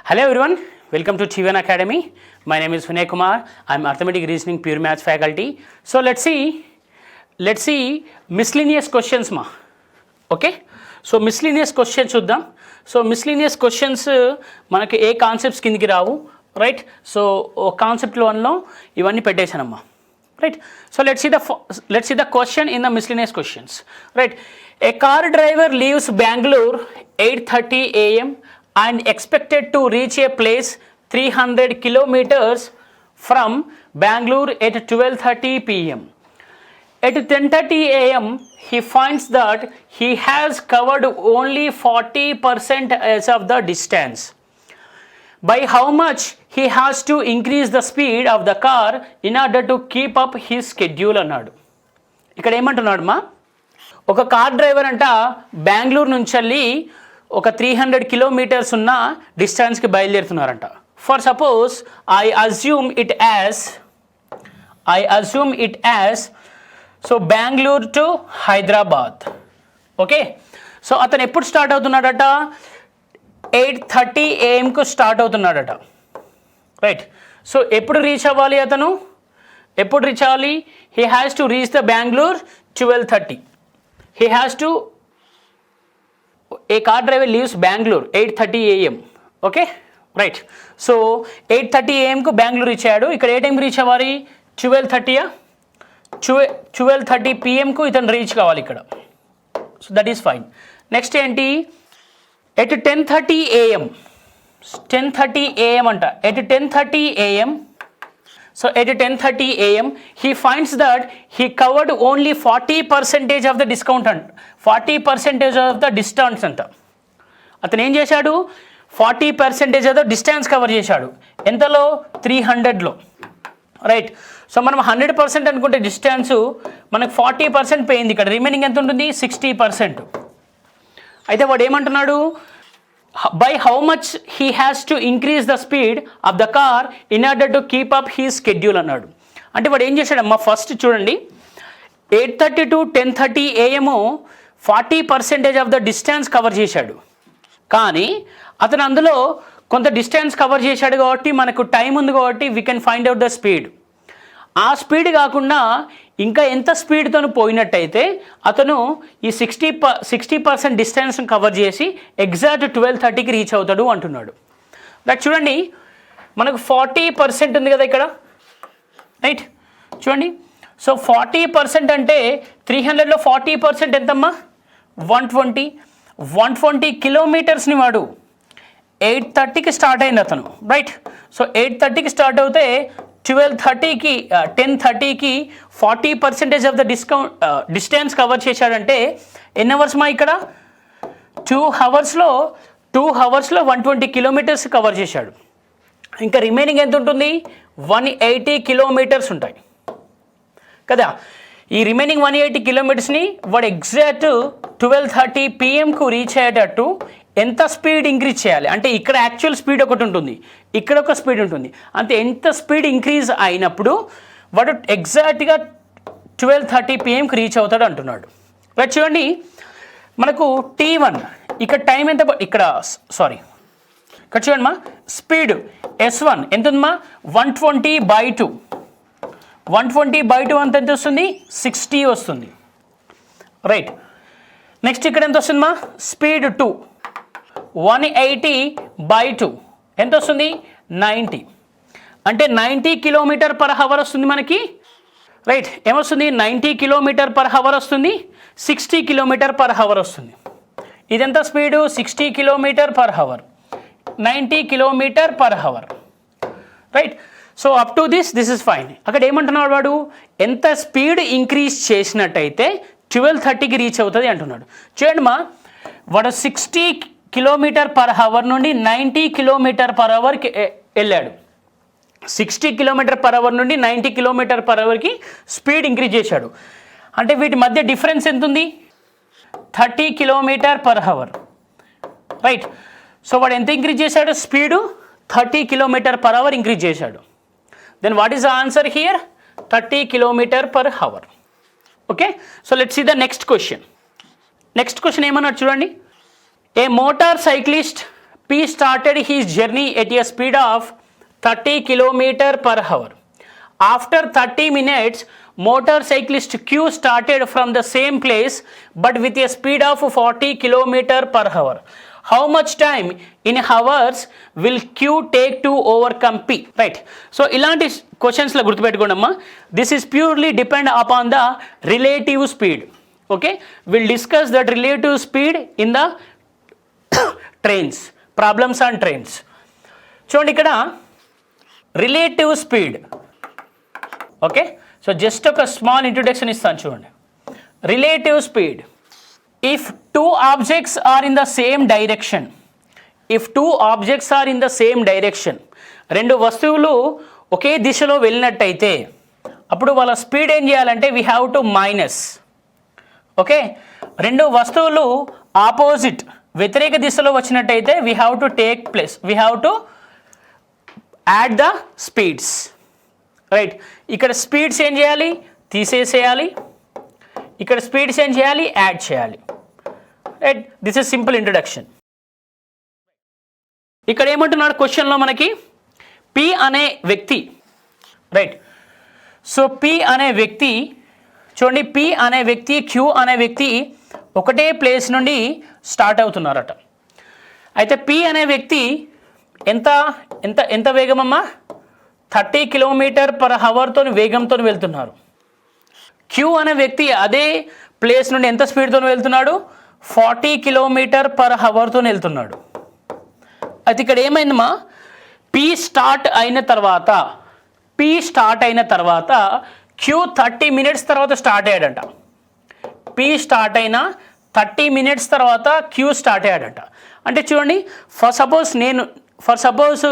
Hello everyone, welcome to T1 Academy. My name is Vinay Kumar. I am Arithmetic Reasoning Pure Maths faculty. So let's see miscellaneous questions ma. Okay? So miscellaneous questions chuddam. So miscellaneous questions manaki ఏ concepts కిందికి రావు, right? So concept 1లో ఇవన్నీ పెట్టేశానమ్మా, right? So let's see the question in the miscellaneous questions, right? A car driver leaves Bangalore 8:30 a.m. and expected to reach a place 300 kilometers from Bangalore at 12:30 p.m. At 10:30 a.m. he finds that he has covered only 40% of the distance. By how much he has to increase the speed of the car in order to keep up his schedule అన్నాడు. ఇక్కడ ఏమంటున్నాడు మా, ఒక car driver అంట బెంగళూరు నుంచి వెళ్ళి ఒక 300 kilometres ఉన్న డిస్టెన్స్కి బయలుదేరుతున్నారంట. For suppose I assume it as so Bengaluru to Hyderabad. Okay, so అతను ఎప్పుడు స్టార్ట్ అవుతున్నాడట? 8:30 AM స్టార్ట్ అవుతున్నాడట, రైట్? సో ఎప్పుడు రీచ్ అవ్వాలి అతను? ఎప్పుడు రీచ్ అవ్వాలి? He has to reach the Bengaluru 12:30. He has to, a car driver leaves Bengaluru 8:30 AM. Okay, right? So 8:30 AM Bengaluru reach అయ్యాడు. ఇక్కడ ఏ టైంకి రీచ్ అవ్వాలి? 12:30 PM ఇతను రీచ్ కావాలి ఇక్కడ. So that is fine. Next ఏంటి? ఎట్ 10:30 AM, 10:30 AM అంట. At 10:30 AM, so at 10:30 AM he finds that he covered only 40% of the discount and 40% of the distance అంట. అతను ఏం చేశాడు? 40% ఆఫ్ ద డిస్టెన్స్ కవర్ చేశాడు. ఎంతలో? 300లో, రైట్? సో మనం 100% అనుకుంటే డిస్టెన్స్, మనకు 40% పోయింది. ఇక్కడ రిమైనింగ్ ఎంత ఉంటుంది? 60%. అయితే వాడు ఏమంటున్నాడు? By how much he has to increase the speed of the car in order to keep up he schedule అన్నాడు. అంటే వాడు ఏం చేశాడమ్మా, ఫస్ట్ చూడండి, 8:30 to 10:30 AM 40% of the distance cover చేశాడు. కానీ అతను అందులో కొంత డిస్టెన్స్ కవర్ చేశాడు కాబట్టి మనకు టైం ఉంది కాబట్టి we can find out the speed. ఆ స్పీడ్ కాకుండా ఇంకా ఎంత స్పీడ్తో పోయినట్టయితే అతను ఈ 60% డిస్టెన్స్ కవర్ చేసి ఎగ్జాక్ట్ 12:30కి రీచ్ అవుతాడు అంటున్నాడు. దట్ చూడండి, మనకు 40% ఉంది కదా ఇక్కడ, రైట్? చూడండి, సో 40% అంటే 300లో 40% ఎంతమ్మా? 120 కిలోమీటర్స్ని వాడు 8:30కి స్టార్ట్ అయింది అతను, రైట్? సో 8:30కి స్టార్ట్ అవుతే 10:30కి 40% ఆఫ్ ద డిస్టెన్స్ కవర్ చేశాడంటే ఎన్ని అవర్స్ మా? ఇక్కడ 2 అవర్స్లో 120 కిలోమీటర్స్ కవర్ చేశాడు. ఇంకా రిమైనింగ్ ఎంత ఉంటుంది? 180 కిలోమీటర్స్ ఉంటాయి కదా. ఈ రిమైనింగ్ 180 కిలోమీటర్స్ని వాడు ఎగ్జాక్ట్ 12:30 PM రీచ్ అయ్యేటట్టు ఎంత స్పీడ్ ఇంక్రీజ్ చేయాలి అంటే, ఇక్కడ యాక్చువల్ స్పీడ్ ఒకటి ఉంటుంది, ఇక్కడ ఒక స్పీడ్ ఉంటుంది. అంతే, ఎంత స్పీడ్ ఇంక్రీజ్ అయినప్పుడు వాడు ఎగ్జాక్ట్గా 12:30 PM రీచ్ అవుతాడు అంటున్నాడు. రైట్? చూడండి, మనకు T1 ఇక్కడ టైం ఎంత? ఇక్కడ చూడండి మా, స్పీడ్ S1 ఎంత ఉందమ్మా? 120/2. 120/2 ఎంత వస్తుంది? 60 వస్తుంది, రైట్? నెక్స్ట్ ఇక్కడ ఎంత వస్తుందమ్మా? స్పీడ్ 2 180/2 ఎంత వస్తుంది? 90. అంటే 90 km/h వస్తుంది మనకి, రైట్? ఏమొస్తుంది? 90 km/h వస్తుంది, 60 km/h వస్తుంది. ఇదెంత speed? 60 km/h, 90 km/h, right? So up to this is fine. అక్కడ ఏమంటున్నాడు వాడు? ఎంత స్పీడ్ ఇంక్రీజ్ చేసినట్టయితే 12:30కి రీచ్ అవుతుంది అంటున్నాడు. చూడండి మా, వాడు 60 km/h నుండి 90 km/hకి వెళ్ళాడు. 60 km/h నుండి 90 km/hకి స్పీడ్ ఇంక్రీజ్ చేశాడు. అంటే వీటి మధ్య డిఫరెన్స్ ఎంత ఉంది? 30 km/h, రైట్? సో వాడు ఎంత ఇంక్రీజ్ చేశాడు? స్పీడు 30 km/h ఇంక్రీజ్ చేశాడు. Then what is the answer here? 30 km/h. Okay, so let's see the next question. Next question ఏమన్నాడు చూడండి. A motor cyclist P started his journey at a speed of 30 km per hour. After 30 minutes, motorcyclist Q started from the same place but with a speed of 40 km per hour. How much time in hours will Q take to overcome P? Right. So ఇలాంటి క్వశ్చన్స్లో గుర్తుపెట్టుకోండమ్మా. This is purely depend upon the relative speed. Okay, will discuss that relative speed in the trains, problems on trains. చూడండి ఇక్కడ relative speed. Okay, so just ఒక small introduction ఇస్తాను చూడండి. Relative speed, if two objects are in the same direction, రెండు వస్తువులు ఒకే దిశలో వెళ్ళినట్టయితే అప్పుడు వాళ్ళ స్పీడ్ ఏం చేయాలంటే we have to minus. Okay, రెండు వస్తువులు ఆపోజిట్ వ్యతిరేక దిశలో వచ్చినట్టయితే we have to take place, we have to add the speeds. Right, ఇక్కడ స్పీడ్స్ ఏం చేయాలి, తీసేసేయాలి. ఇక్కడ స్పీడ్స్ ఏం చేయాలి, యాడ్ చేయాలి. Right, this is simple introduction. ఇక్కడ ఏమంటున్నాడు క్వశ్చన్లో మనకి, పి అనే వ్యక్తి. రైట్, సో పి అనే వ్యక్తి చూడండి, పి అనే వ్యక్తి క్యూ అనే వ్యక్తి ఒకటే ప్లేస్ నుండి స్టార్ట్ అవుతున్నారట. అయితే పి అనే వ్యక్తి ఎంత ఎంత ఎంత వేగమమ్మా, 30 km/h వేగంతో వెళ్తున్నారు. క్యూ అనే వ్యక్తి అదే ప్లేస్ నుండి ఎంత స్పీడ్తో వెళ్తున్నాడు, 40 km/h వెళ్తున్నాడు. అయితే ఇక్కడ ఏమైందమ్మా, పి స్టార్ట్ అయిన తర్వాత క్యూ 30 minutes తర్వాత స్టార్ట్ అయ్యాడంట. పి స్టార్ట్ అయిన 30 minutes తర్వాత క్యూ స్టార్ట్ అయ్యాడంట. అంటే చూడండి, ఫర్ సపోజ్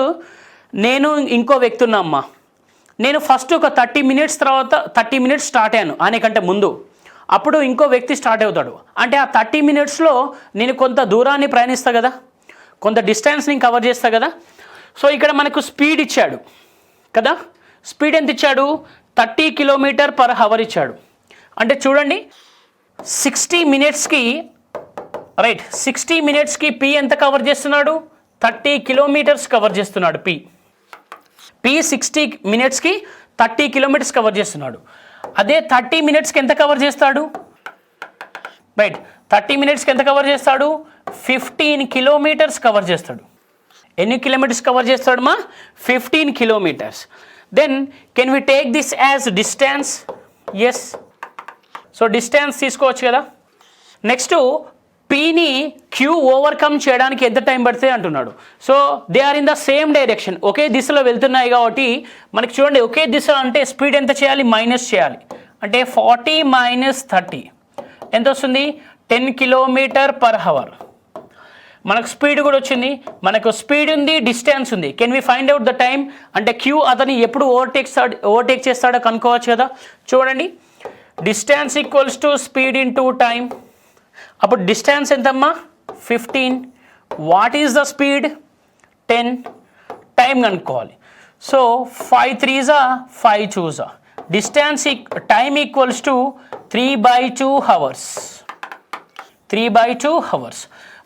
నేను ఇంకో వ్యక్తి ఉన్నా అమ్మా, నేను ఫస్ట్ ఒక 30 minutes స్టార్ట్ అయ్యాను ఆయనకంటే ముందు. అప్పుడు ఇంకో వ్యక్తి స్టార్ట్ అవుతాడు. అంటే ఆ 30 minutesలో నేను కొంత దూరాన్ని ప్రయాణిస్తా కదా, కొంత డిస్టెన్స్ని కవర్ చేస్తా కదా. సో ఇక్కడ మనకు స్పీడ్ ఇచ్చాడు కదా, స్పీడ్ ఎంత ఇచ్చాడు, 30 km/h ఇచ్చాడు. అంటే చూడండి 60 minutesకి, రైట్, 60 minutesకి పి ఎంత కవర్ చేస్తున్నాడు, 30 km కవర్ చేస్తున్నాడు. పి 60 minutesకి 30 km కవర్ చేస్తున్నాడు. అదే 30 minutesకి ఎంత కవర్ చేస్తాడు, రైట్, 30 minutesకి ఎంత కవర్ చేస్తాడు, 15 km కవర్ చేస్తాడు. ఎన్ని కిలోమీటర్స్ కవర్ చేస్తాడు మా, 15 km. Then can we take this as distance? Yes, so distance తీసుకోవచ్చు కదా. నెక్స్ట్ పీని క్యూ ఓవర్కమ్ చేయడానికి ఎంత టైం పడుతుంది అంటున్నాడు. So they are in the same direction, ఒకే దిశలో వెళ్తున్నాయి కాబట్టి మనకి చూడండి, ఒకే దిశ అంటే స్పీడ్ ఎంత చేయాలి, మైనస్ చేయాలి. అంటే 40 - 30 ఎంత వస్తుంది, 10 km/h. మనకు స్పీడ్ కూడా వచ్చింది, మనకు స్పీడ్ ఉంది, డిస్టెన్స్ ఉంది. Can we find out the time? అంటే క్యూ అతని ఎప్పుడు ఓవర్టేక్ చేస్తాడో కనుక్కోవచ్చు కదా. చూడండి, distance equals to speed into time. అప్పుడు డిస్టెన్స్ ఎంతమ్మా, 15. What is the speed, 10. Time కనుక్కోవాలి. So 5 3s 5 2s. Distance time equals to 3/2 hours. 3/2 hours.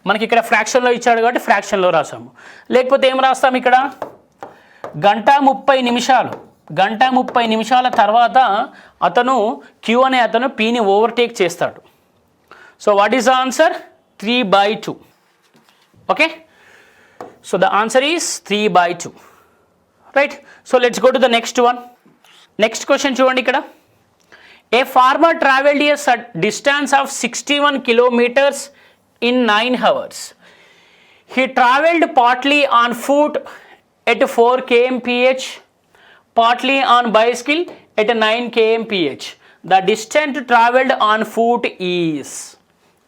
మనకి ఇక్కడ ఫ్రాక్షన్లో ఇచ్చాడు కాబట్టి ఫ్రాక్షన్లో రాసాము. లేకపోతే ఏం రాస్తాము, ఇక్కడ 1:30 నిమిషాల తర్వాత అతను క్యూ అనే అతను పీని ఓవర్టేక్ చేస్తాడు. So what is the answer, 3/2. Okay, so the answer is 3/2. Right, so let's go to the next one. Next question చూడండి ఇక్కడ. A farmer travelled a distance of 61 kilometers in 9 hours. He travelled partly on foot at 4 kmph, partly on bicycle at 9 kmph. The distance travelled on foot is.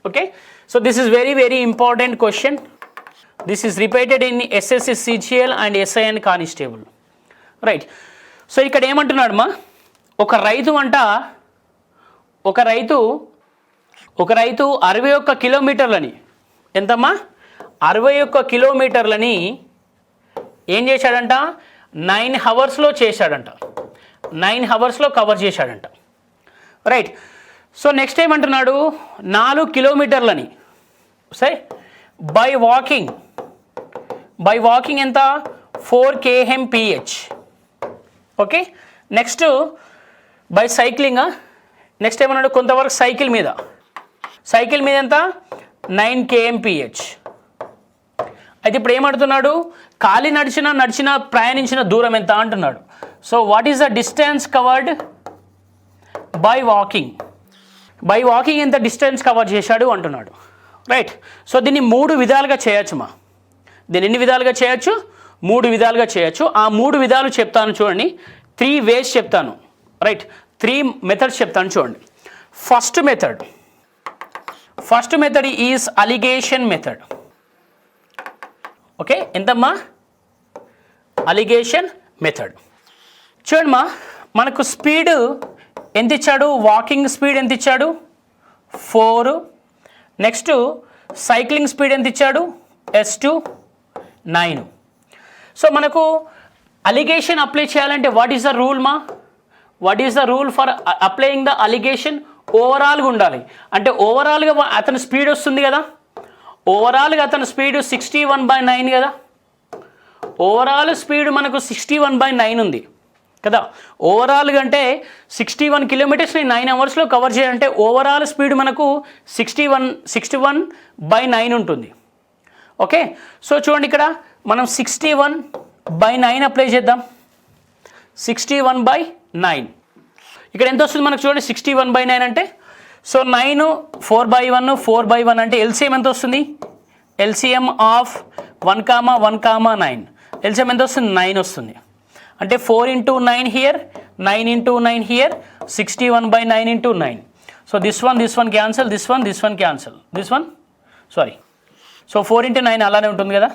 Okay, so this is very important question. This is repeated in SSC CGL and SIN Constable. Right, so ఇక్కడ ఏమంటున్నాడు మా, ఒక రైతు 61 కిలోమీటర్లని, ఎంతమ్మా, 61 కిలోమీటర్లని ఏం చేశాడంట, 9 hours చేశాడంట. 9 hours cover చేశాడంట. రైట్, సో నెక్స్ట్ ఏమంటున్నాడు, 4 కిలోమీటర్లని సరే బై వాకింగ్ బై వాకింగ్ ఎంత 4 kmph. Okay, next by cycling, next ఏమన్నాడు కొంతవరకు సైకిల్ మీద ఎంత 9 kmph. అయితే ఇప్పుడు ఏమంటున్నాడు ఖాళీ నడిచిన ప్రయాణించిన దూరం ఎంత అంటున్నాడు. So what is the distance covered by walking, ఎంత డిస్టెన్స్ కవర్ చేశాడు అంటున్నాడు. రైట్, సో దీన్ని 3 విధాలుగా చేయొచ్చు దీన్ని ఎన్ని విధాలుగా చేయొచ్చు? 3 విధాలుగా చేయొచ్చు. ఆ 3 విధాలు చెప్తాను చూడండి, 3 వేస్ చెప్తాను. రైట్, 3 మెథడ్స్ చెప్తాను చూడండి. First method is alligation method. Okay, ఎంతమ్మా? Alligation method. చూడండి మనకు స్పీడ్ ఎంత ఇచ్చాడు? వాకింగ్ స్పీడ్ ఎంత ఇచ్చాడు? 4. నెక్స్ట్ సైక్లింగ్ స్పీడ్ ఎంత ఇచ్చాడు? S2 9. సో మనకు అలిగేషన్ అప్లై చేయాలంటే what is the rule what is the rule for applying the alligation? ఓవరాల్గా ఉండాలి. అంటే ఓవరాల్గా అతని స్పీడ్ వస్తుంది కదా, ఓవరాల్గా అతని స్పీడ్ 61/9 కదా, ఓవరాల్ స్పీడ్ మనకు 61/9 ఉంది కదా. ఓవరాల్గా అంటే 61 కిలోమీటర్స్ని 9 అవర్స్లో కవర్ చేయాలంటే ఓవరాల్ స్పీడ్ మనకు 61/9 ఉంటుంది. ఓకే, సో చూడండి ఇక్కడ మనం 61/9 అప్లై చేద్దాం. 61/9 ఇక్కడ ఎంత వస్తుంది మనకు చూడండి. 61/9 అంటే సో 9 4/1 4/1 అంటే ఎల్సిఎం ఎంత వస్తుంది? LCM of 1, 9. ఎల్సిఎం ఎంత వస్తుంది? 9 వస్తుంది. అంటే 4 × 9 here, 9 × 9 here, 61/9 × 9. So this one cancel, this one cancel, sorry. So 4 × 9 అలానే ఉంటుంది కదా,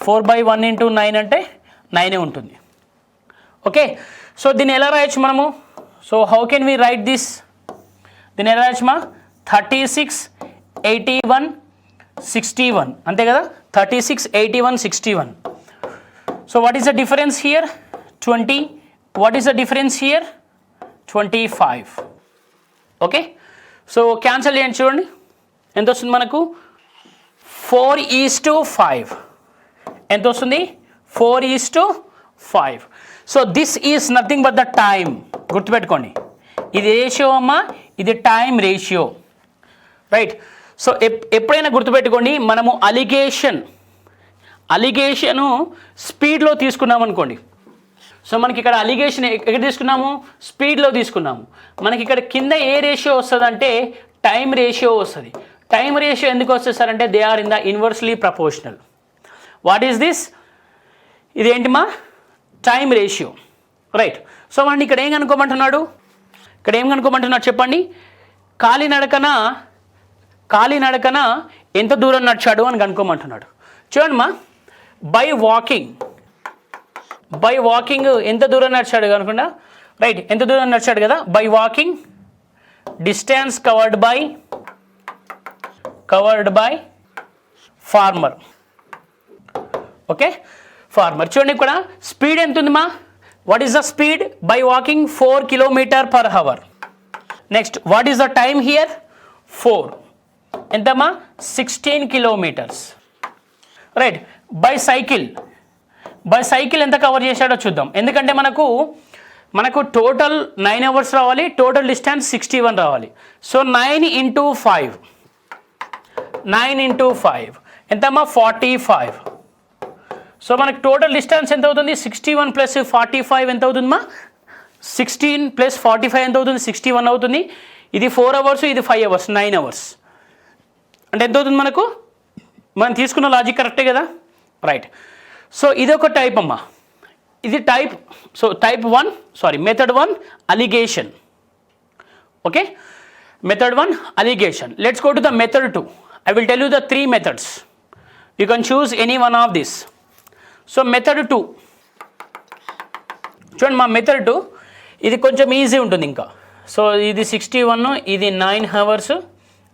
4/1 × 9 అంటే 9 ఉంటుంది. ఓకే, సో దీన్ని ఎలా రాయొచ్చు మనము? So how can we write this? దీన్ని ఎలా రాయొచ్చు 36 81 61 అంతే కదా, 36 81 61. So what is the difference here? 20. What is the difference here? 25. Okay, so cancel చేయండి. చూడండి ఎంత వస్తుంది మనకు? 4:5. ఎంత వస్తుంది? 4:5. So this is nothing but the time. గుర్తుపెట్టుకోండి, ఇది రేషియో అమ్మా, ఇది టైం రేషియో. రైట్, సో ఎప్పుడైనా గుర్తుపెట్టుకోండి, మనము అలిగేషను స్పీడ్లో తీసుకున్నాం అనుకోండి. సో మనకి ఇక్కడ అలిగేషన్ ఎక్కడ తీసుకున్నాము? స్పీడ్లో తీసుకున్నాము. మనకి ఇక్కడ కింద ఏ రేషియో వస్తుంది అంటే టైం రేషియో వస్తుంది. టైం రేషియో ఎందుకు వస్తుంది సార్ అంటే they are in the inversely proportional. What is this? ఇదేంటిమా? Time ratio. రైట్, సో మనం ఇక్కడ ఏం కనుక్కోమంటున్నాడు? చెప్పండి. కాలినడకన ఎంత దూరం నడిచాడు అని కనుక్కోమంటున్నాడు. చూడండి బై వాకింగ్ ఎంత దూరం నడిచాడు కనుకుండా. రైట్, ఎంత దూరం నడిచాడు కదా. By walking distance covered by farmer. Okay, farmer. చూడండి ఇక్కడ స్పీడ్ ఎంత ఉంది what is the speed by walking? 4 km/h. Next what is the time here? 4. ఎంతమ్మా? 16 kilometers. రైట్, బై సైకిల్ ఎంత కవర్ చేశాడో చూద్దాం. ఎందుకంటే మనకు టోటల్ 9 అవర్స్ రావాలి, టోటల్ డిస్టెన్స్ 61 రావాలి. సో 9 × 5 ఎంతమ్మా? 45. సో మనకు టోటల్ డిస్టెన్స్ ఎంత అవుతుంది? 61 + 45 ఎంత అవుతుందమ్మా? 16 + 45 ఎంత అవుతుంది? 61 అవుతుంది. ఇది 4 అవర్స్, ఇది 5 అవర్స్, 9 అవర్స్. అంటే ఎంత అవుతుంది మనకు? మనం తీసుకున్న లాజిక్ కరెక్టే కదా. రైట్, సో ఇది ఒక టైప్ అమ్మా, ఇది type. So method 1 alligation. Okay, method 1 alligation. Let's go to the method 2. I will tell you the 3 methods. You can choose any one of these. So method 2. చూడండి method 2 ఇది కొంచెం easy ఉంటుంది ఇంకా. So ఇది 61, ఇది 9 hours,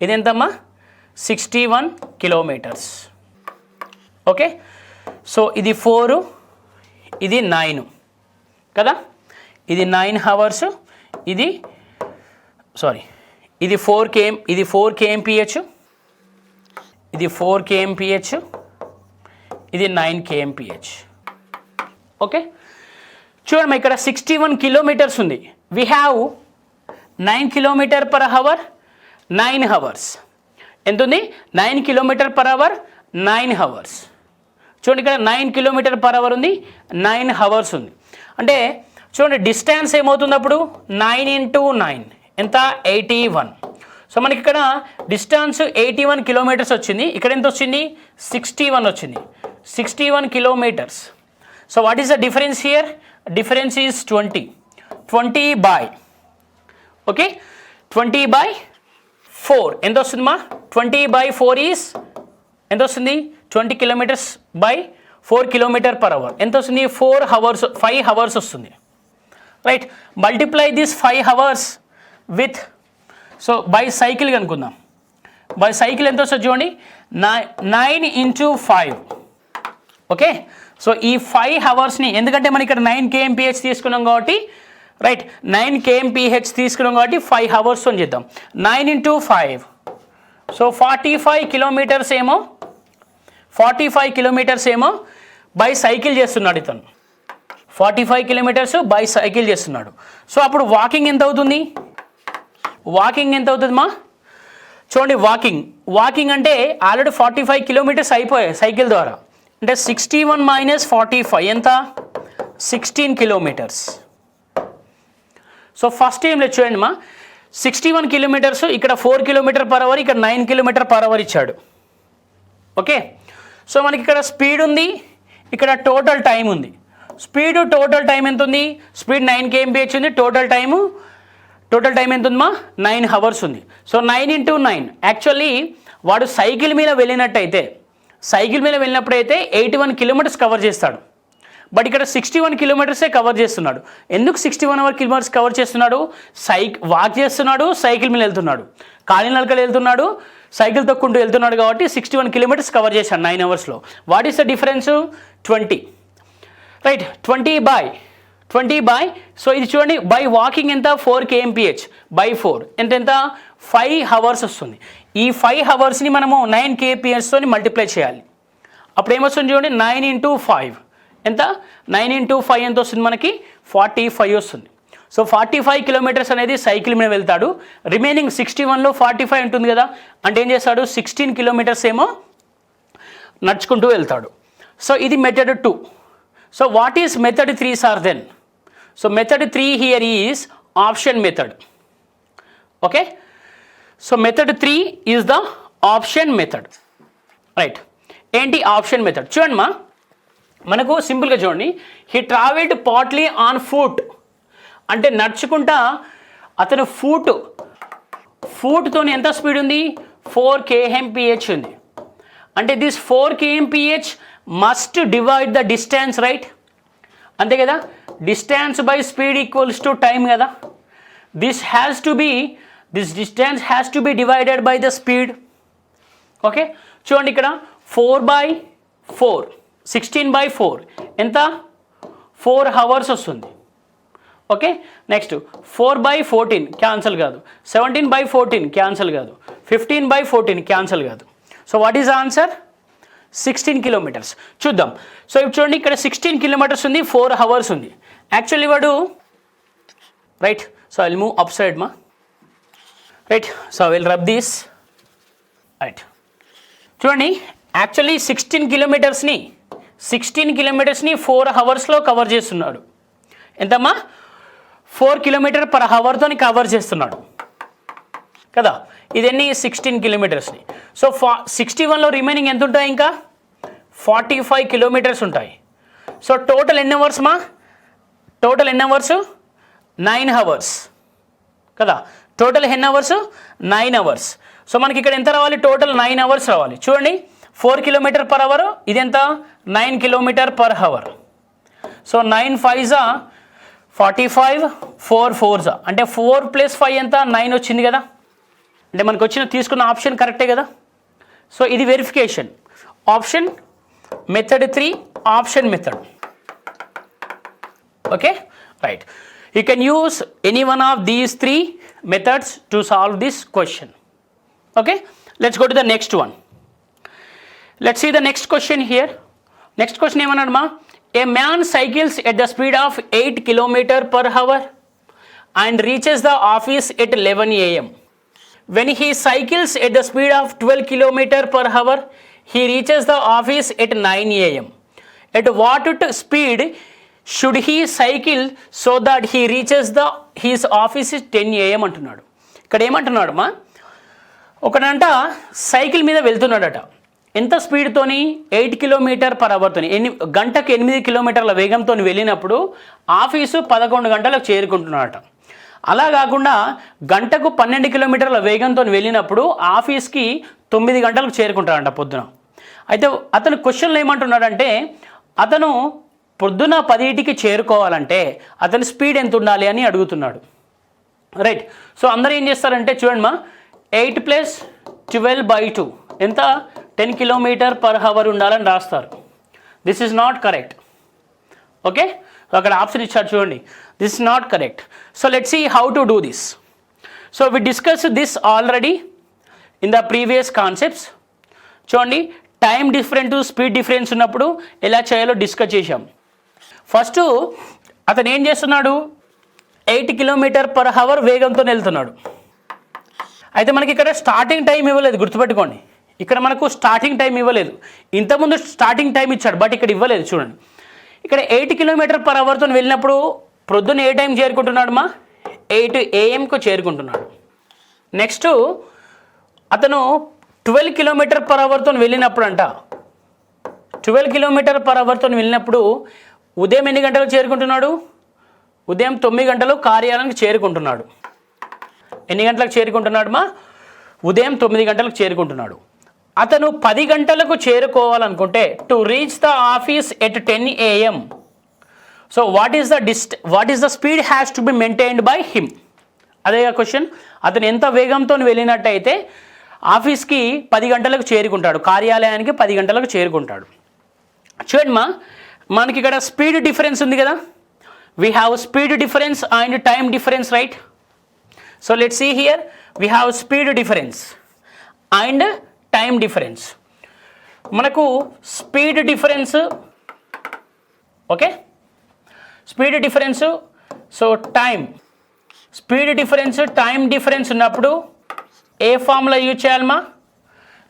ఇది ఎంతమ్మా? 61 kilometers. Okay, so ఇది 4, ఇది 9 కదా, ఇది 9 అవర్స్, ఇది 4 kmph, ఇది 4 kmph, ఇది 9 kmph. ఓకే, చూడండి ఇక్కడ 61 కిలోమీటర్స్ ఉంది. We have 9 km/h 9 hours. ఎంత ఉంది? 9 km/h 9 hours. చూడండి ఇక్కడ 9 km/h ఉంది, 9 hours ఉంది. అంటే చూడండి డిస్టెన్స్ ఏమవుతుంది అప్పుడు 9 × 9 ఎంత? 81. సో మనకి ఇక్కడ డిస్టెన్స్ 81 కిలోమీటర్స్ వచ్చింది. ఇక్కడ ఎంత వచ్చింది? 61 వచ్చింది. 61 kilometres. So what is the difference here? Difference is 20. 20 by okay 20/4 ఎంత వస్తుంది మా? 20/4 ఈజ్ ఎంత వస్తుంది? 20 km/4 km/h ఎంత వస్తుంది? 5 hours వస్తుంది. Right, multiply this 5 hours with, so by cycle కనుక్కుందాం. బై సైకిల్ ఎంత వస్తుంది చూడండి? 9 × 5. ఓకే, సో ఈ 5 hoursని, ఎందుకంటే మనం ఇక్కడ 9 kmph తీసుకున్నాం కాబట్టి, రైట్ 9 kmph తీసుకున్నాం కాబట్టి 5 hours అని చేద్దాం. 9 × 5, సో 45 కిలోమీటర్స్ ఏమో 45 కిలోమీటర్స్ ఏమో బై సైకిల్ చేస్తున్నాడు ఇతను. 45 కిలోమీటర్స్ బై సైకిల్ చేస్తున్నాడు. సో అప్పుడు వాకింగ్ ఎంత అవుతుంది? వాకింగ్ ఎంత అవుతుంది మా? చూడండి వాకింగ్ అంటే ఆల్రెడీ 45 కిలోమీటర్స్ అయిపోయాయి సైకిల్ ద్వారా. అంటే 61 - 45 ఎంత? 16 కిలోమీటర్స్. సో ఫస్ట్ ఏం లేదు చూడండి మా, 61 కిలోమీటర్స్, ఇక్కడ 4 km/h, ఇక్కడ 9 km/h ఇచ్చాడు. ఓకే, సో మనకి ఇక్కడ స్పీడ్ ఉంది, ఇక్కడ టోటల్ టైం ఉంది. స్పీడ్ టోటల్ టైం ఎంత ఉంది? స్పీడ్ 9 kmph ఉంది. టోటల్ టైం ఎంత ఉందమ్మా? 9 hours ఉంది. సో 9 × 9, యాక్చువల్లీ వాడు సైకిల్ మీద వెళ్ళినట్టయితే, సైకిల్ మీద వెళ్ళినప్పుడైతే 81 కిలోమీటర్స్ కవర్ చేస్తాడు. బట్ ఇక్కడ 61 కిలోమీటర్సే కవర్ చేస్తున్నాడు. ఎందుకు 61 కిలోమీటర్స్ కవర్ చేస్తున్నాడు? వాక్ చేస్తున్నాడు, సైకిల్ మీద వెళ్తున్నాడు, కాలినడకలు వెళ్తున్నాడు, సైకిల్ తొక్కుంటూ వెళ్తున్నాడు కాబట్టి 61 కిలోమీటర్స్ కవర్ చేశాడు 9 hours. What is the difference? 20. Right, 20 by, so ఇది చూడండి బై వాకింగ్ ఎంత? 4 kmph by 4 ఎంత? 5 hours వస్తుంది. ఈ 5 hoursని మనము 9 kmph మల్టిప్లై చేయాలి. అప్పుడు ఏమొస్తుంది చూడండి? 9 × 5 ఎంత? 9 × 5 ఎంత వస్తుంది మనకి? 45 వస్తుంది. సో 45 కిలోమీటర్స్ అనేది సైకిల్ మీద వెళ్తాడు. రిమైనింగ్ 61లో 45 ఉంటుంది కదా, అంటే ఏం చేస్తాడు? 16 కిలోమీటర్స్ ఏమో నడుచుకుంటూ వెళ్తాడు. సో ఇది method 2. So what is method 3 sir then? So method 3 here is option method. Okay, so method 3 is the option method. Right, ఏంటి ఆప్షన్ మెథడ్? చూడండి మా, మనకు సింపుల్గా చూడండి, he travelled partly on foot, అంటే నడుచుకుంటా అతను ఫూట్తో ఎంత స్పీడ్ ఉంది? 4 kmph ఉంది. అంటే this 4 kmph must divide the distance, right? అంతే కదా, distance by speed equals to time కదా. This distance has to be divided by the speed. Okay, చూడండి ఇక్కడ 4/4, 16/4 ఎంత? 4 hours వస్తుంది. ఓకే, నెక్స్ట్ 4/14 క్యాన్సల్ కాదు, 17/14 క్యాన్సల్ కాదు, 15/14 క్యాన్సల్ కాదు. So what is answer? 16 kilometres. చూద్దాం. సో ఇప్పుడు చూడండి ఇక్కడ 16 కిలోమీటర్స్ ఉంది, 4 hours ఉంది. యాక్చువల్లీ వాడు, right, so I will move up side మా, right, so I will rub this, right. చూడండి యాక్చువల్లీ 16 కిలోమీటర్స్ని 4 hours కవర్ చేస్తున్నాడు. ఎంతమ్మా? 4 km/h కవర్ చేస్తున్నాడు కదా. ఇదన్నీ 16 కిలోమీటర్స్ని. సో 61లో రిమైనింగ్ ఎంత ఉంటాయి? ఇంకా 45 కిలోమీటర్స్ ఉంటాయి. సో టోటల్ ఎన్ని అవర్స్ మా? టోటల్ ఎన్ని అవర్స్? 9 hours కదా. టోటల్ ఎన్ని అవర్స్? 9 hours. సో మనకి ఇక్కడ ఎంత రావాలి? టోటల్ 9 hours రావాలి. చూడండి 4 km/h, ఇదెంత? 9 km/h. సో 9 5s 45, 4 4s అంటే 4 + 5 ఎంత? 9 వచ్చింది కదా. అంటే మనకు తీసుకున్న ఆప్షన్ కరెక్టే కదా. సో ఇది verification. Option method 3, option method. Okay, right. You can use any one of these 3 methods to solve this question. Okay, let's go to the next one. Let's see the next question here. Next question ఏమన్నాడమ్మా, a man cycles at the speed of 8 km/h and reaches the office at 11 a.m. When he cycles at the speed of 12 km/h, he reaches the office at 9 a.m. At what speed should he cycle so that he reaches his office at 10 a.m. అంటున్నాడు. ఇక్కడ ఏమంటున్నాడమ్మా, ఒకడంట cycle మీద వెళ్తున్నాడట. ఎంత స్పీడ్తోని 8 km/h గంటకు 8 కిలోమీటర్ల వేగంతో వెళ్ళినప్పుడు office 11 గంటలకు చేరుకుంటున్నాడట. అలా కాకుండా గంటకు 12 కిలోమీటర్ల వేగంతో వెళ్ళినప్పుడు ఆఫీస్కి 9 గంటలకు చేరుకుంటాడంట పొద్దున. అయితే అతను క్వశ్చన్లు ఏమంటున్నాడంటే, అతను పొద్దున 10కి చేరుకోవాలంటే అతని స్పీడ్ ఎంత ఉండాలి అని అడుగుతున్నాడు. రైట్. సో అందరూ ఏం చేస్తారంటే చూడండి మా, 8 + 12/2 ఎంత 10 km/h ఉండాలని రాస్తారు. This is not correct. Okay, అక్కడ ఆప్షన్ ఇచ్చారు చూడండి, this is not correct. So let's see how to do this. So we discuss this already in the previous concepts. చూడండి, టైం డిఫరెంట్ స్పీడ్ డిఫరెన్స్ ఉన్నప్పుడు ఎలా చేయాలో discuss చేశాం. First అతను ఏం చేస్తున్నాడు, 8 km/h వేగంతో వెళ్తున్నాడు. అయితే మనకి ఇక్కడ స్టార్టింగ్ టైం ఇవ్వలేదు, గుర్తుపెట్టుకోండి. ఇక్కడ మనకు స్టార్టింగ్ టైం ఇవ్వలేదు. ఇంతకుముందు స్టార్టింగ్ టైం ఇచ్చాడు, బట్ ఇక్కడ ఇవ్వలేదు. చూడండి, ఇక్కడ 8 km/hతో వెళ్ళినప్పుడు ప్రొద్దున ఏ టైం చేరుకుంటున్నాడు మా, 8 AM చేరుకుంటున్నాడు. నెక్స్ట్ అతను 12 km/hతో వెళ్ళినప్పుడు అంట, 12 km/hతో వెళ్ళినప్పుడు ఉదయం ఎన్ని గంటలకు చేరుకుంటున్నాడు, ఉదయం 9 గంటలు కార్యాలయానికి చేరుకుంటున్నాడు. ఎన్ని గంటలకు చేరుకుంటున్నాడు మా, ఉదయం 9 గంటలకు చేరుకుంటున్నాడు. అతను 10 గంటలకు చేరుకోవాలనుకుంటే to reach the office at 10 AM. So what is the speed has to be maintained by him. అదే క్వశ్చన్. అతను ఎంత వేగంతో వెళ్ళినట్టయితే ఆఫీస్కి 10 గంటలకు చేరుకుంటాడు, కార్యాలయానికి 10 గంటలకు చేరుకుంటాడు. చూడండి మా, మనకి ఇక్కడ స్పీడ్ డిఫరెన్స్ ఉంది కదా, we have speed difference and time difference, right? So let's see here, we have speed difference and time difference. మనకు speed difference, okay, speed difference, so time, speed difference time difference ఉన్నప్పుడు ఏ formula use చేయాలమ్మా,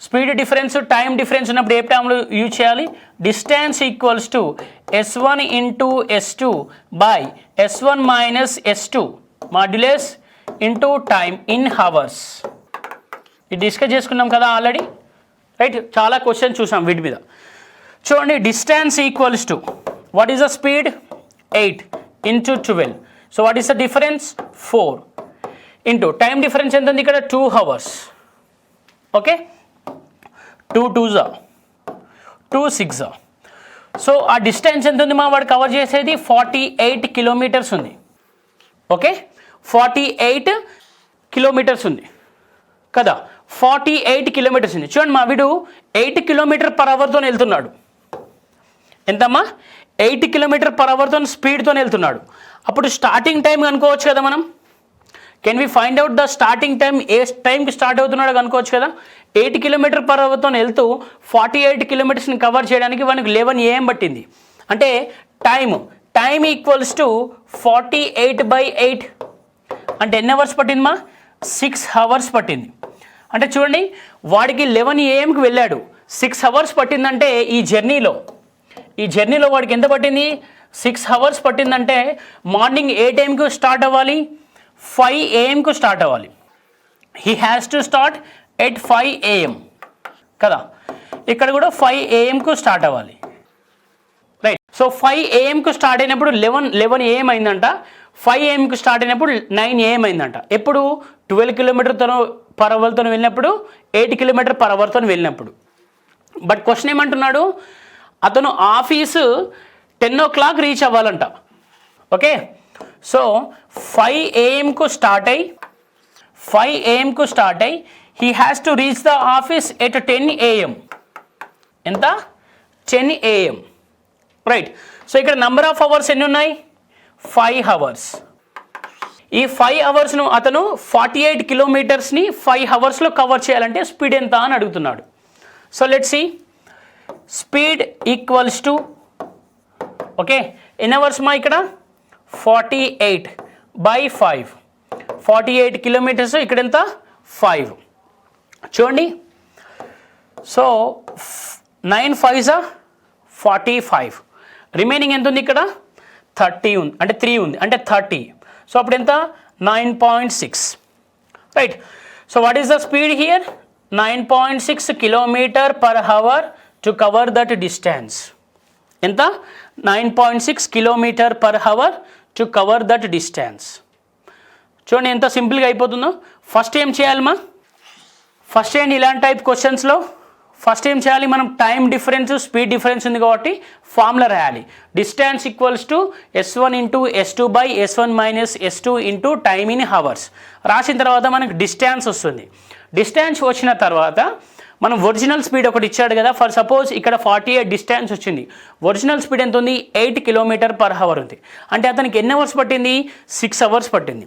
speed difference time difference ఉన్నప్పుడు ఏ formula use చేయాలి, distance equals to S1 into S2 by S1 minus S2 modulus into time in hours. ఇది discuss చేసుకున్నాం కదా already, right? చాలా క్వశ్చన్ చూసాం వీటి మీద. చూడండి, distance equals to what is the speed, 8 into 12. So what is the difference, 4 into time difference ఎంత ఉంది ఇక్కడ, 2 hours. Okay, 2 2s 2 6. సో ఆ డిస్టెన్స్ ఎంత ఉంది మా, వాడు కవర్ చేసేది 48 కిలోమీటర్స్ ఉంది. ఓకే, 48 కిలోమీటర్స్ ఉంది కదా, 48 కిలోమీటర్స్ ఉంది. చూడండి మా, వీడు 8 km/hతో వెళ్తున్నాడు. ఎంతమ్మా, 8 km/hతో స్పీడ్తో వెళ్తున్నాడు. అప్పుడు స్టార్టింగ్ టైం కనుక్కోవచ్చు కదా మనం. Can we find out the starting time, ఏ టైంకి స్టార్ట్ అవుతున్నాడో కనుక్కోవచ్చు కదా. 8 km/hతో వెళ్తూ 48 కిలోమీటర్స్ని కవర్ చేయడానికి మనకు 11 AM పట్టింది. అంటే టైం ఈక్వల్స్ టు 48/8. అంటే ఎన్ని అవర్స్ పట్టిందమ్మా, 6 hours పట్టింది. అంటే చూడండి, వాడికి 11 AM వెళ్ళాడు, 6 hours పట్టిందంటే ఈ జర్నీలో వాడికి ఎంత పట్టింది, 6 hours పట్టిందంటే మార్నింగ్ ఏ టైంకి స్టార్ట్ అవ్వాలి, 5 AM స్టార్ట్ అవ్వాలి. He has to start at 5 AM కదా. ఇక్కడ కూడా 5 AM స్టార్ట్ అవ్వాలి, రైట్? సో 5 AM స్టార్ట్ అయినప్పుడు 11 AM అయిందంట. 5 AM స్టార్ట్ అయినప్పుడు 9 AM అయిందంట. ఎప్పుడు 12 km/hతో వెళ్ళినప్పుడు, 8 km/hతో వెళ్ళినప్పుడు. బట్ క్వశ్చన్ ఏమంటున్నాడు, అతను ఆఫీసు 10 o'clock రీచ్ అవ్వాలంట. ఓకే, సో 5 AM స్టార్ట్ అయ్యి he has to reach the office at 10 AM. ఎంత, 10 AM, రైట్? సో ఇక్కడ నెంబర్ ఆఫ్ అవర్స్ ఎన్ని ఉన్నాయి, 5 hours. ఈ 5 hours అతను 48 కిలోమీటర్స్ని 5 hours కవర్ చేయాలంటే స్పీడ్ ఎంత అని అడుగుతున్నాడు. So let's see, speed equals to okay ఎన్ని అవర్స్ మా ఇక్కడ 48/5 48 కిలోమీటర్స్ ఇక్కడ ఎంత 5 చూడండి సో 9 5s 45 రిమైనింగ్ ఎంత ఉంది ఇక్కడ 30 ఉంది అంటే 3 ఉంది అంటే 30 సో అప్పుడు ఎంత 9.6 right so what is the speed here 9.6 kilometer per hour to cover that distance ఎంత 9.6 kilometer per hour to cover that distance చూడండి ఎంత సింపుల్గా అయిపోతుందో ఫస్ట్ ఏం చేయాలి ఫస్ట్ ఏంటి ఇలాంటి టైప్ క్వశ్చన్స్లో ఫస్ట్ ఏం చేయాలి మనం టైం డిఫరెన్స్ స్పీడ్ డిఫరెన్స్ ఉంది కాబట్టి ఫార్ములా రాయాలి distance equals to S1 into S2 by S1 minus S2 into time in hours రాసిన తర్వాత మనకు డిస్టెన్స్ వస్తుంది డిస్టెన్స్ వచ్చిన తర్వాత మనం ఒరిజినల్ స్పీడ్ ఒకటి ఇచ్చాడు కదా ఫర్ సపోజ్ ఇక్కడ 48 డిస్టెన్స్ వచ్చింది ఒరిజినల్ స్పీడ్ ఎంత ఉంది 8 కిలోమీటర్ పర్ అవర్ ఉంది అంటే అతనికి ఎన్ని అవర్స్ పట్టింది 6 అవర్స్ పట్టింది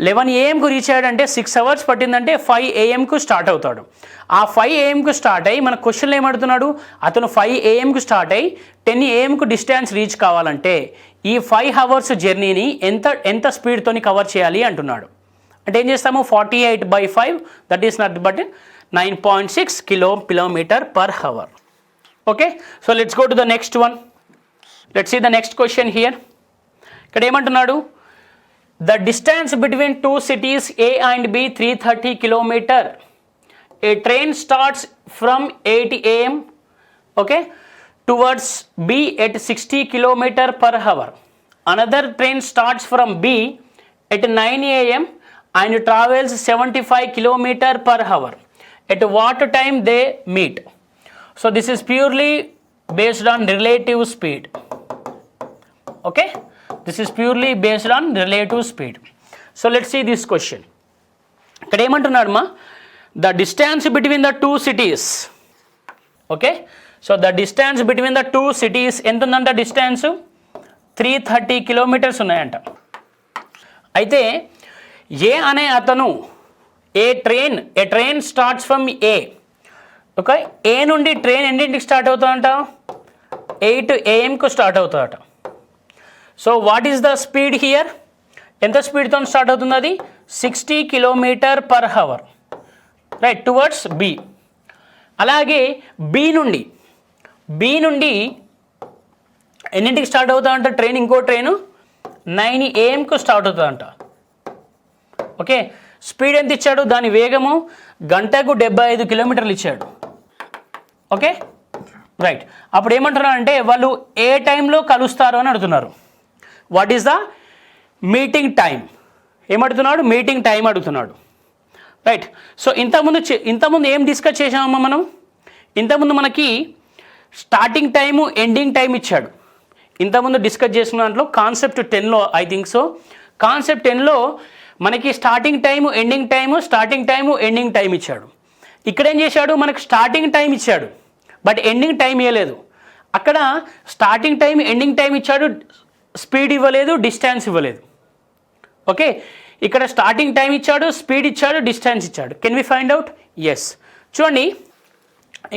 11 AM రీచ్ అయ్యాడంటే 6 అవర్స్ పట్టిందంటే 5 AM స్టార్ట్ అవుతాడు ఆ 5 AM స్టార్ట్ అయ్యి మన క్వశ్చన్లో ఏమడుతున్నాడు అతను 5 AM స్టార్ట్ అయ్యి 10 AM డిస్టెన్స్ రీచ్ కావాలంటే ఈ 5 అవర్స్ జర్నీని ఎంత స్పీడ్తోని కవర్ చేయాలి అంటున్నాడు అంటే ఏం చేస్తాము 48/5 that is nothing but 9.6 kilometer per hour. Okay, so let's go to the next one. Let's see the next question here. ఇక్కడ ఏమంటున్నాడు the distance between two cities A and B 330 kilometer. A train starts from 8 AM okay towards B at 60 kilometer per hour. Another train starts from B at 9 AM and travels 75 kilometer per hour. At what time they meet? So this is purely based on relative speed. Okay, this is purely based on relative speed. So let's see this question. ఇక్కడ ఏమంటున్నాడు మా the distance between the two cities. Okay, so the distance between the two cities ఎంత ఉందంట distance 330 kilometres ఉన్నాయంట అయితే A అనే అతను A train starts from A okay A నుండి ట్రైన్ ఎన్నింటికి స్టార్ట్ అవుతుందంట 8 AM స్టార్ట్ అవుతుందట so what is the speed here ఎంత స్పీడ్తో స్టార్ట్ అవుతుంది అది 60 kilometre per hour right towards B అలాగే బి నుండి ఎన్నింటికి స్టార్ట్ అవుతుందంట ట్రైన్ ఇంకో ట్రైను 9 AM స్టార్ట్ అవుతుందంట ఓకే స్పీడ్ ఎంత ఇచ్చాడు దాని వేగము గంటకు 75 కిలోమీటర్లు ఇచ్చాడు ఓకే రైట్ అప్పుడు ఏమంటున్నారు అంటే వాళ్ళు ఏ టైంలో కలుస్తారు అని అడుగుతున్నారు what is the meeting time ఏమడుగుతున్నాడు మీటింగ్ టైం అడుగుతున్నాడు రైట్ సో ఇంతకుముందు ఏం డిస్కస్ చేసామమ్మా మనం ఇంతకుముందు మనకి స్టార్టింగ్ టైము ఎండింగ్ టైం ఇచ్చాడు ఇంతకుముందు డిస్కస్ చేసిన దాంట్లో కాన్సెప్ట్ 10లో ఐ థింక్ సో కాన్సెప్ట్ 10లో మనకి స్టార్టింగ్ టైము ఎండింగ్ టైం ఇచ్చాడు ఇక్కడ ఏం చేశాడు మనకు స్టార్టింగ్ టైం ఇచ్చాడు బట్ ఎండింగ్ టైం ఇవ్వలేదు అక్కడ స్టార్టింగ్ టైం ఎండింగ్ టైం ఇచ్చాడు స్పీడ్ ఇవ్వలేదు డిస్టెన్స్ ఇవ్వలేదు ఓకే ఇక్కడ స్టార్టింగ్ టైం ఇచ్చాడు స్పీడ్ ఇచ్చాడు డిస్టెన్స్ ఇచ్చాడు can we find out yes చూడండి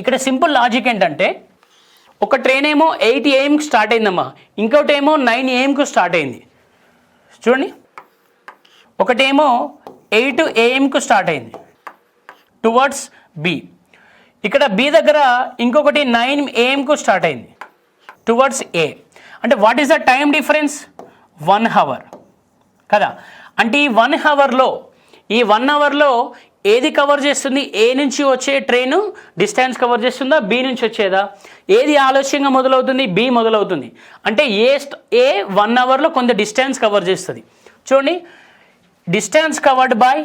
ఇక్కడ సింపుల్ లాజిక్ ఏంటంటే ఒక ట్రైన్ ఏమో 8 AM స్టార్ట్ అయిందమ్మా ఇంకోటి ఏమో 9 AM స్టార్ట్ అయింది చూడండి ఒకటేమో 8 AM స్టార్ట్ అయింది టువర్డ్స్ బి ఇక్కడ బి దగ్గర ఇంకొకటి 9 AM స్టార్ట్ అయింది టువర్డ్స్ ఏ అంటే what is the time difference 1 hour కదా అంటే ఈ 1 అవర్లో ఏది కవర్ చేస్తుంది ఏ నుంచి వచ్చే ట్రైన్ డిస్టెన్స్ కవర్ చేస్తుందా బి నుంచి వచ్చేదా ఏది ఆలస్యంగా మొదలవుతుంది బి మొదలవుతుంది అంటే ఏ 1 అవర్లో కొంత డిస్టెన్స్ కవర్ చేస్తుంది చూడండి distance covered by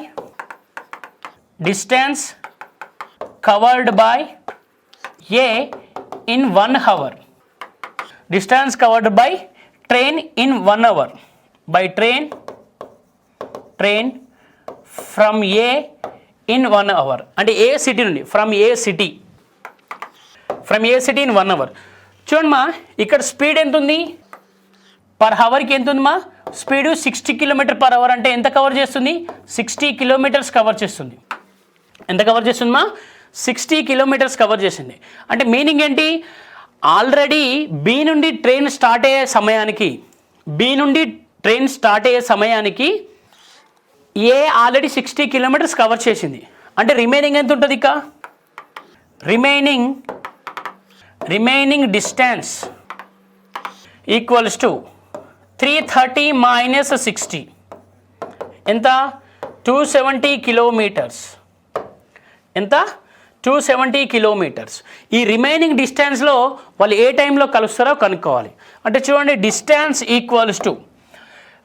A in 1 hour distance covered by train in 1 hour by train from A in 1 hour అంటే ఏ సిటీ నుండి from A city in 1 hour చూడండి మా ఇక్కడ స్పీడ్ ఎంత ఉంది పర్ అవర్కి ఎంత ఉంది మా స్పీడు 60 కిలోమీటర్ పర్ అవర్ అంటే ఎంత కవర్ చేస్తుంది 60 కిలోమీటర్స్ కవర్ చేస్తుంది ఎంత కవర్ చేస్తుంది మా 60 కిలోమీటర్స్ కవర్ చేసింది. అంటే మీనింగ్ ఏంటి, ఆల్రెడీ బి నుండి ట్రైన్ స్టార్ట్ అయ్యే సమయానికి ఏ ఆల్రెడీ 60 కిలోమీటర్స్ కవర్ చేసింది. అంటే రిమైనింగ్ ఎంత ఉంటుంది ఇక, remaining distance equals to 330 minus 60 ఎంత, 270 కిలోమీటర్స్. ఎంత, 270 కిలోమీటర్స్. ఈ రిమైనింగ్ డిస్టెన్స్లో వాళ్ళు ఏ టైంలో కలుస్తారో కనుక్కోవాలి. అంటే చూడండి, distance equals to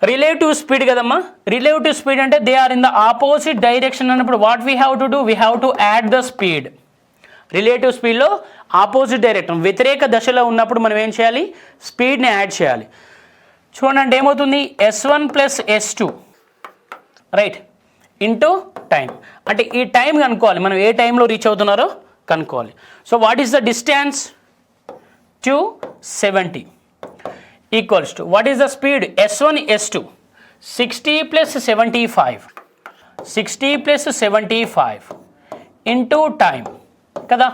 relative speed కదమ్మా. రిలేటివ్ స్పీడ్ అంటే they are in the opposite direction అన్నప్పుడు what we have to do, we have to add the speed. Relative స్పీడ్లో ఆపోజిట్ డైరెక్షన్, వ్యతిరేక దశలో ఉన్నప్పుడు మనం ఏం చేయాలి, స్పీడ్ని యాడ్ చేయాలి. చూడండి ఏమవుతుంది, S1 plus S2 right into time. అంటే ఈ టైం కనుక్కోవాలి, మనం ఏ టైంలో రీచ్ అవుతున్నారో కనుక్కోవాలి. So what is the distance, 270 equals to what is the speed, S1 S2 60 plus 75 into time కదా.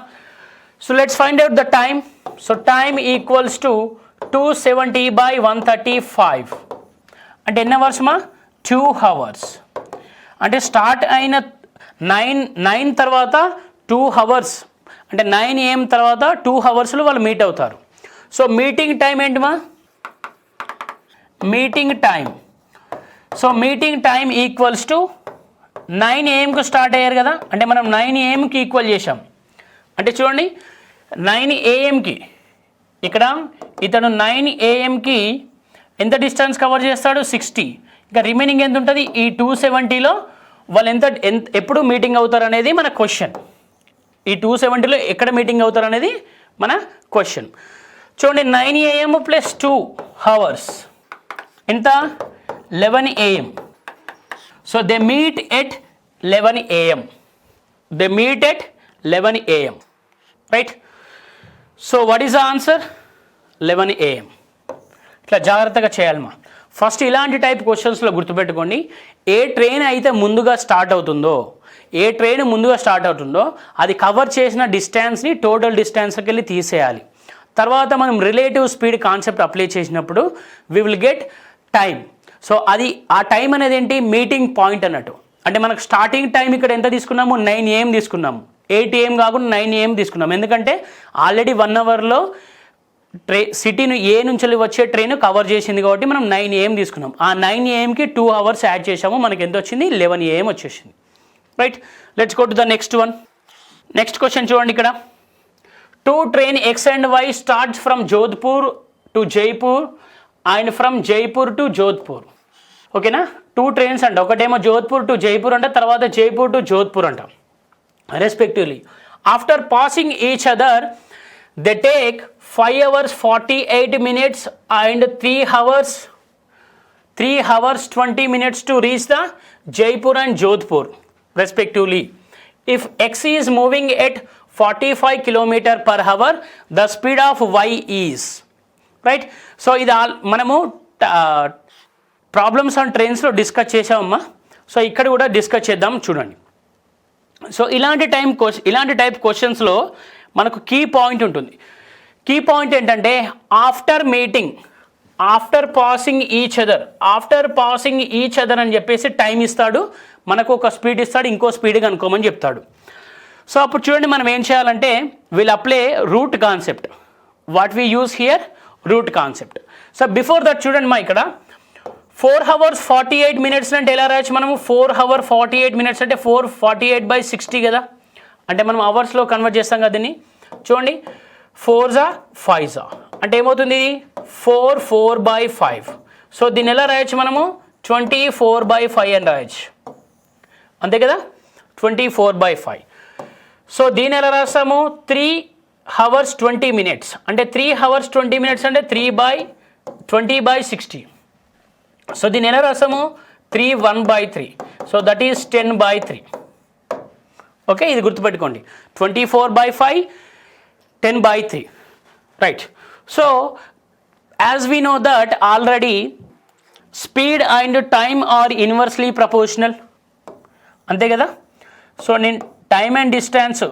So let's find out the time. So time equals to 270 by 135 అంటే ఎన్ని అవర్స్ మా, 2 అవర్స్. అంటే స్టార్ట్ అయిన 9 తర్వాత 2 hours, అంటే 9 AM తర్వాత 2 అవర్స్లో వాళ్ళు మీట్ అవుతారు. సో మీటింగ్ టైం ఏంటి మా, మీటింగ్ టైం ఈక్వల్స్ టు 9 AMకు స్టార్ట్ అయ్యారు కదా, అంటే మనం 9 AMకి ఈక్వల్ చేసాం. అంటే చూడండి 9 AMకి ఇక్కడ ఇతను 9 AMకి ఎంత డిస్టెన్స్ కవర్ చేస్తాడు, 60. ఇంకా రిమైనింగ్ ఎంత ఉంటుంది, ఈ 270లో వాళ్ళు ఎప్పుడు మీటింగ్ అవుతారు అనేది మన క్వశ్చన్. ఈ 270లో ఎక్కడ మీటింగ్ అవుతారు అనేది మన క్వశ్చన్. చూడండి 9 AM ప్లస్ 2 అవర్స్ ఎంత, 11 AM. So they meet at 11 AM. Right. So what is the answer, 11 AM. ఇట్లా జాగ్రత్తగా చేయాలమ్మా. ఫస్ట్ ఇలాంటి టైప్ క్వశ్చన్స్లో గుర్తుపెట్టుకోండి, ఏ ట్రైన్ అయితే ముందుగా స్టార్ట్ అవుతుందో అది కవర్ చేసిన డిస్టెన్స్ని టోటల్ డిస్టెన్స్కి వెళ్ళి తీసేయాలి. తర్వాత మనం రిలేటివ్ స్పీడ్ కాన్సెప్ట్ అప్లై చేసినప్పుడు we will get time. So అది ఆ టైం అనేది ఏంటి, మీటింగ్ పాయింట్ అన్నట్టు. అంటే మనకు స్టార్టింగ్ టైం ఇక్కడ ఎంత తీసుకున్నాము, 9 AM తీసుకున్నాము, 8 AM కాకుండా 9 AM తీసుకున్నాము. ఎందుకంటే ఆల్రెడీ 1 అవర్లో సిటీని ఏ నుంచి వచ్చే ట్రైన్ కవర్ చేసింది కాబట్టి మనం 9 AM తీసుకున్నాం. ఆ 9 AMకి 2 అవర్స్ యాడ్ చేసాము, మనకి ఎంత వచ్చింది, 11 AM వచ్చేసింది. Right. Let's go to the next one. Next question చూడండి ఇక్కడ, 2 train X and Y starts from Jodhpur to Jaipur and from Jaipur to Jodhpur. ఓకేనా, 2 trains అంట, ఒకటేమో జోధ్పూర్ టు జైపూర్ అంట, తర్వాత జైపూర్ టు జోధ్పూర్ అంట respectively. After passing each other they take 5 hours 48 minutes and 3 hours 20 minutes to reach the Jaipur and Jodhpur respectively. If X is moving at 45 km/h, the speed of Y is. Right. So ఇది మనము problems on ట్రైన్స్లో discuss చేసామమ్మా. So ఇక్కడ కూడా discuss చేద్దాం చూడండి. So ఇలాంటి type క్వశ్చన్స్లో మనకు key point ఉంటుంది. Key point ఏంటంటే ఆఫ్టర్ పాసింగ్ ఈచ్ అదర్ అని చెప్పేసి టైం ఇస్తాడు, మనకు ఒక స్పీడ్ ఇస్తాడు, ఇంకో స్పీడ్ కనుక్కోమని చెప్తాడు. సో అప్పుడు చూడండి మనం ఏం చేయాలంటే will apply root concept. What we use here, root concept. So before that చూడండి మా ఇక్కడ 4 hours 48 minutes అంటే ఎలా రాయొచ్చు మనము, 4 hours 48 minutes అంటే 448/60 కదా. అంటే మనం అవర్స్లో కన్వర్ట్ చేస్తాం కదా దీన్ని. చూడండి 4s 5s అంటే ఏమవుతుంది, 4/5. సో దీన్ని ఎలా రాయొచ్చు మనము, 24/5 అని రాయొచ్చు, అంతే కదా, 24/5. సో దీన్ని ఎలా రాస్తాము, 3 hours 20 minutes అంటే 3 hours 20 minutes అంటే 3/20/60. సో దీన్ని ఎలా రాస్తాము, 3 1/3. So that is 10/3. ఓకే, ఇది గుర్తుపెట్టుకోండి, 24/5 10/3. Right. So as we know that already speed and time are inversely proportional, అంతే కదా. సో నేను టైమ్ అండ్ డిస్టెన్స్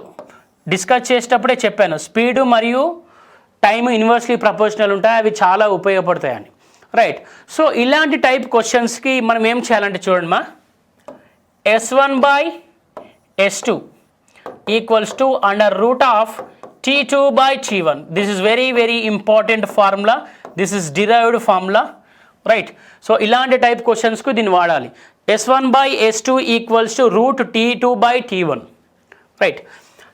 డిస్కస్ చేసేటప్పుడే చెప్పాను, స్పీడ్ మరియు టైం ఇన్వర్స్లీ ప్రపోర్షనల్ ఉంటాయి, అవి చాలా ఉపయోగపడతాయని. రైట్. సో ఇలాంటి టైప్ క్వశ్చన్స్కి మనం ఏం చేయాలంటే చూడండి మా, S1/S2 equals to under root of T2/T1. This is very very important formula, this is derived formula. Right. So ఇలాంటి టైప్ క్వశ్చన్స్కు దీన్ని వాడాలి. S1/S2 equals to root T2/T1. Right.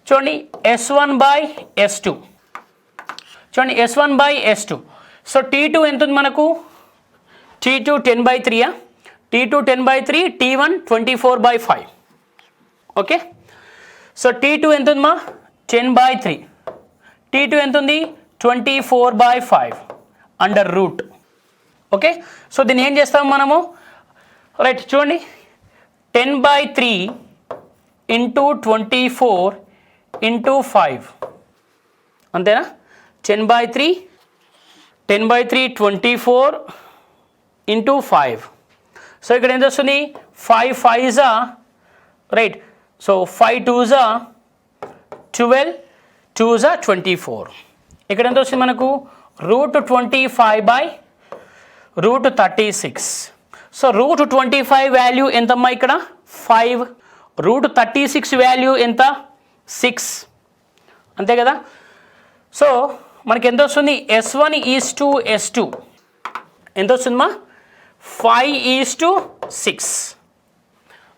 చూడండి S1/S2, చూడండి S1/S2. సో T2 ఎంత ఉంది మనకు, T2 10/3, T2 10/3, T1 24/5. Okay. So T2 ఎంత ఉంది మా, 10/3, T2 ఎంత ఉంది, 24/5 అండర్ రూట్. ఓకే. సో దీన్ని ఏం చేస్తాం మనము, రైట్ చూడండి 10/3 ఇంటూ 24 ఇంటూ 5 అంతేనా, 10/3 24 ఇంటూ 5. సో ఇక్కడ ఎంత వస్తుంది, 5 5s, right. So 5 2s 12, 2s 24. ఇక్కడ ఎంత వస్తుంది మనకు, రూట్ 25/36. సో రూట్ 25 వాల్యూ ఎంతమ్మా ఇక్కడ 5, రూట్ 36 వాల్యూ ఎంత 6, అంతే కదా. సో మనకి ఎంత వస్తుంది, S1/S2 ఎంత వస్తుందమ్మా, 5/6.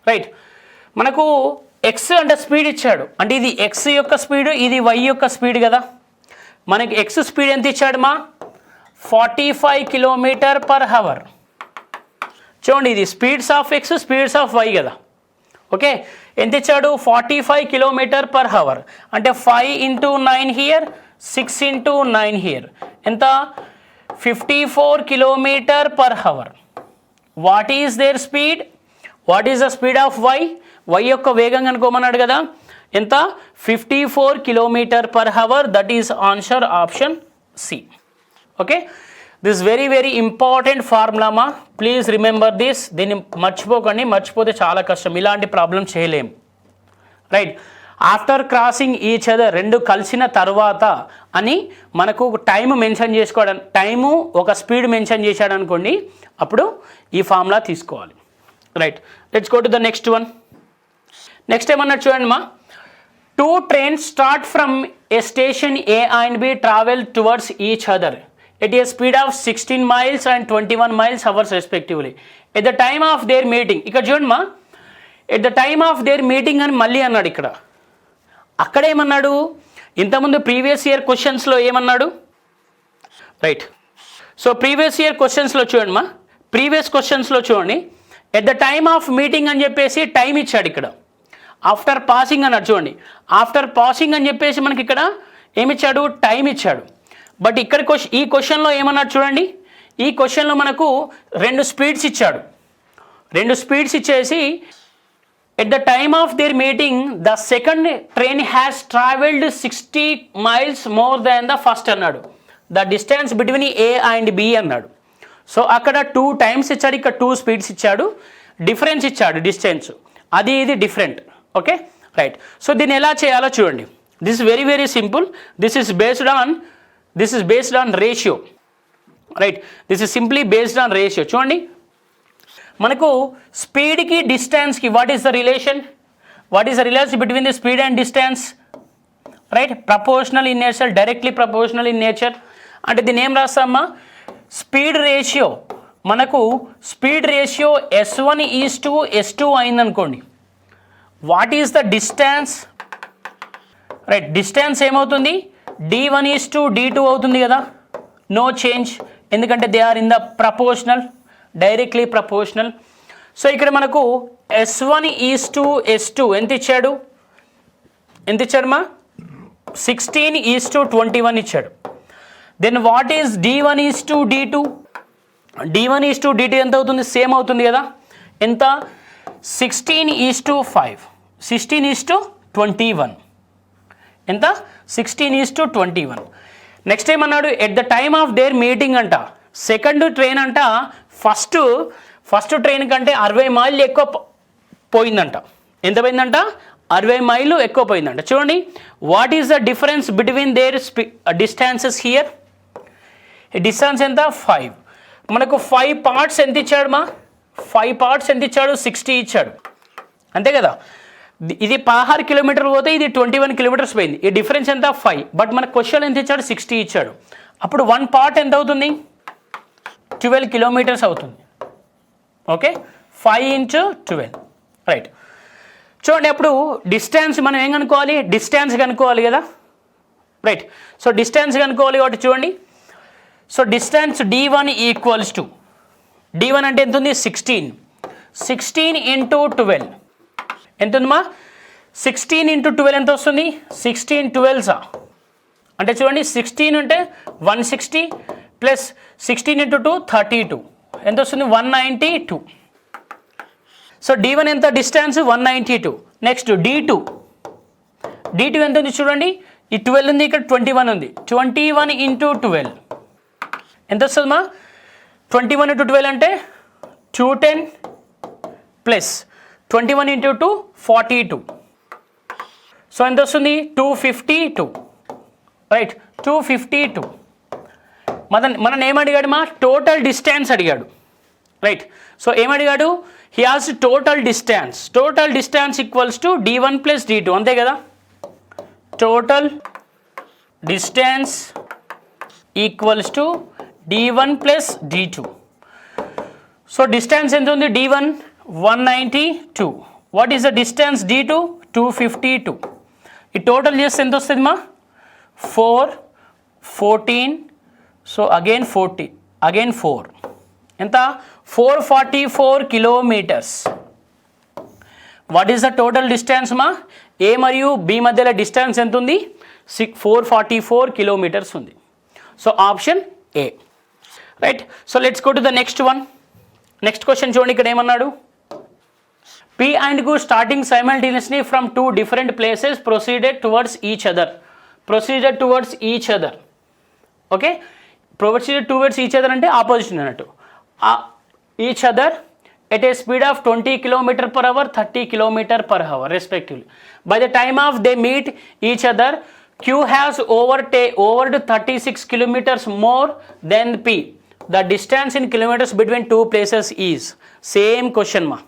రైట్. మనకు ఎక్స్ అంటే స్పీడ్ ఇచ్చాడు, అంటే ఇది ఎక్స్ యొక్క స్పీడ్, ఇది వై యొక్క స్పీడ్ కదా. మనకి ఎక్స్ స్పీడ్ ఎంత ఇచ్చాడు మా, 45 km/h. చూడండి ఇది speeds of X, speeds of Y కదా. ఓకే. ఎంత ఇచ్చాడు, 45 km/h. అంటే 5 into 9 హియర్, 6 into 9 హియర్, ఎంత 54 km/h. What is their speed, what is the speed of Y, Y యొక్క వేగం అనుకోమన్నాడు కదా, ఎంత 54 km/h. That is answer option C. Okay. This very very important formula మా, ప్లీజ్ రిమెంబర్ దిస్. దీన్ని మర్చిపోకండి, మర్చిపోతే చాలా కష్టం, ఇలాంటి ప్రాబ్లం చేయలేం. Right. After crossing each other, రెండు కలిసిన తర్వాత అని మనకు టైం మెన్షన్ చేసుకోవడం, టైము ఒక స్పీడ్ మెన్షన్ చేశాడు అనుకోండి, అప్పుడు ఈ ఫార్ములా తీసుకోవాలి. Right. Let's go to the next one. Next ఏమన్నట్టు చూడండి మా, 2 trains start from a station A and B travel towards each other at a speed of 16 miles and 21 miles hours respectively. At the time of their meeting, ఇక్కడ చూడండి మా, at the time of their meeting అని మళ్ళీ అన్నాడు. ఇక్కడ అక్కడేమన్నాడు, ఇంతకుముందు previous year క్వశ్చన్స్లో ఏమన్నాడు. Right. So previous year క్వశ్చన్స్లో చూడండి మా, ప్రీవియస్ క్వశ్చన్స్లో చూడండి, at the time of meeting అని చెప్పేసి టైం ఇచ్చాడు. ఇక్కడ ఆఫ్టర్ పాసింగ్ అన్నాడు. చూడండి ఆఫ్టర్ పాసింగ్ అని చెప్పేసి మనకి ఇక్కడ ఏమిచ్చాడు, టైం ఇచ్చాడు. బట్ ఇక్కడ ఈ క్వశ్చన్లో ఏమన్నాడు చూడండి, ఈ క్వశ్చన్లో మనకు 2 స్పీడ్స్ ఇచ్చాడు. 2 స్పీడ్స్ ఇచ్చేసి at the time of their meeting the second train has travelled 60 miles more than the first అన్నాడు. The distance between A and B అన్నాడు. సో అక్కడ 2 times ఇచ్చాడు, ఇక్కడ 2 speeds ఇచ్చాడు, డిఫరెన్స్ ఇచ్చాడు డిస్టెన్స్, అది ఇది డిఫరెంట్. ఓకే. రైట్. సో దీన్ని ఎలా చేయాలో చూడండి. This is very very simple. This is based on ratio. Right. This is simply based on ratio. చూడండి మనకు స్పీడ్కి డిస్టెన్స్కి what is the relation, between the speed and distance. Right. Proportional in nature, directly proportional in nature. అంటే దీన్ని ఏం రాస్తామా, speed ratio, మనకు speed ratio S1:S2 అయిందనుకోండి, what is the distance. Right. Distance ఏమవుతుంది, D1:D2 అవుతుంది కదా, నో చేంజ్, ఎందుకంటే they are in the proportional, directly proportional. So ఇక్కడ మనకు S1:S2 ఎంత ఇచ్చాడు మా, 16:21 ఇచ్చాడు. Then what is D1:D2, D1:D2 ఎంత అవుతుంది, సేమ్ అవుతుంది కదా, ఎంత 16:5, 16:21, ఎంత 16:21. నెక్స్ట్ ఏమన్నాడు, at the time of their meeting అంట, సెకండ్ ట్రైన్ అంట ఫస్ట్ ట్రైన్ కంటే 60 మైళ్ళు ఎక్కువ పోయిందంట. ఎంత పోయిందంట, 60 మైళ్ళు ఎక్కువ పోయిందంట. చూడండి, what is the difference between their distances here? Distance ఎంత? 5. మనకు 5 పార్ట్స్ ఎంత ఇచ్చాడు మా? 5 పార్ట్స్ ఎంత ఇచ్చాడు? 60 ఇచ్చాడు, అంతే కదా. ఇది 16 కిలోమీటర్లు పోతే ఇది 21 కిలోమీటర్స్ పోయింది. ఈ డిఫరెన్స్ ఎంత? 5. బట్ మన క్వశ్చన్ ఎంత ఇచ్చాడు? 60 ఇచ్చాడు. అప్పుడు 1 పార్ట్ ఎంత అవుతుంది? 12 కిలోమీటర్స్ అవుతుంది. Okay, 5 × 12, right. చూడండి, అప్పుడు డిస్టెన్స్ మనం ఏం కనుక్కోవాలి? డిస్టెన్స్ కనుక్కోవాలి కదా, రైట్. సో డిస్టెన్స్ కనుక్కోవాలి కాబట్టి చూడండి, so distance d1 equals to, d1 అంటే ఎంత ఉంది? 16. 16 × 12 ఎంత ఉందమ్మా? 16 × 12 ఎంత వస్తుంది? 16 12s అంటే చూడండి, 16 అంటే 160 ప్లస్ 16 × 2 32 ఎంత వస్తుంది? 192. సో d1 ఎంత? డిస్టెన్స్ 192. నెక్స్ట్ d2 ఎంత ఉంది? చూడండి, ఈ 12 ఉంది, ఇక్కడ 21 ఉంది. 21 × 12 ఎంత వస్తుందమ్మా? 21 × 12 అంటే 210 ప్లస్ 21 × 2 42. సో ఎంత వస్తుంది? 252, రైట్. 252. మన ఏం అడిగాడు మా? టోటల్ డిస్టెన్స్ అడిగాడు, రైట్. సో ఏమడిగాడు? He has total distance. Total distance equals to d1 + d2, అంతే కదా. Total distance equals to d1 + d2. So distance ఎంత ఉంది? d1 192. What is the distance? d2 252. ఈ టోటల్ చేస్తే ఎంత వస్తుంది మా? 4 14. సో అగైన్ 40 అగైన్ 4 ఎంత? 444 kilometres. What is the total distance మా? ఏ మరియు బి మధ్యలో డిస్టెన్స్ ఎంత ఉంది? 444 కిలోమీటర్స్ ఉంది. So option A, right. So let's go to the next one. Next question చూడండి, ఇక్కడ ఏమన్నాడు? P and Q starting simultaneously from 2 different places proceeded towards each other. Okay, proceeded towards each other అంటే opposition అన్నట్టు. Each other at a speed of 20 km/h 30 km/h respectively. By the time of they meet each other, Q has overed 36 kilometers more than P. The distance in kilometers between two places is. Same question ma.